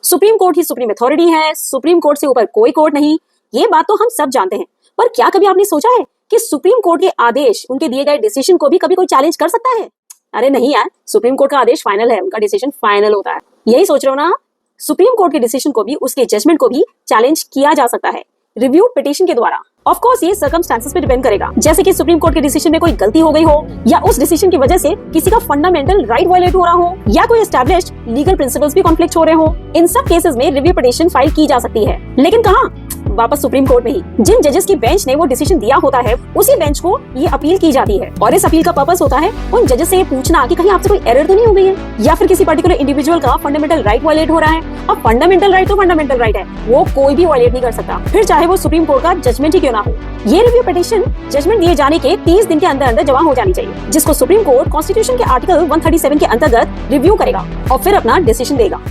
Supreme court ही supreme authority है, supreme court से ऊपर कोई कोर्ट नहीं। ये बात तो हम सब जानते हैं, पर क्या कभी आपने सोचा है कि सुप्रीम कोर्ट के आदेश, उनके दिए गए डिसीजन को भी कभी कोई चैलेंज कर सकता है? अरे नहीं यार, सुप्रीम कोर्ट का आदेश फाइनल है, उनका डिसीजन फाइनल होता है। यही सोच रहे हो ना? सुप्रीम कोर्ट के डिसीजन को भी, उसके जजमेंट को भी चैलेंज किया जा सकता है रिव्यू पिटीशन के द्वारा। ऑफ कोर्स ये सर्कमस्टेंसेस पे डिपेंड करेगा, जैसे कि सुप्रीम कोर्ट के डिसीजन में कोई गलती हो गई हो, या उस डिसीजन की वजह से किसी का फंडामेंटल राइट वायलेट हो रहा हो, या कोई एस्टैब्लिश्ड लीगल प्रिंसिपल्स भी कॉन्फ्लिक्ट हो रहे हो। इन सब केसेस में रिव्यू पिटीशन फाइल की जा सकती है, लेकिन कहाँ? वापस सुप्रीम कोर्ट में ही। जिन जजेस की बेंच ने वो डिसीजन दिया होता है, उसी बेंच को ये अपील की जाती है, और इस अपील का पर्पस होता है उन जजेस से ये पूछना कि कहीं आपसे कोई एरर तो नहीं हो गई है, या फिर किसी पर्टिकुलर इंडिविजुअल का फंडामेंटल राइट वायलेट हो रहा है। अब फंडामेंटल राइट तो फंडामेंटल राइट है, वो कोई भी वायलेट नहीं कर सकता, फिर चाहे वो सुप्रीम कोर्ट का जजमेंट ही क्यों ना हो। ये रिव्यू पिटीशन जजमेंट दिए जाने के 30 दिन के अंदर अंदर जमा हो जानी चाहिए, जिसको सुप्रीम कोर्ट कॉन्स्टिट्यूशन के आर्टिकल 137 के अंतर्गत रिव्यू करेगा और फिर अपना डिसीजन देगा।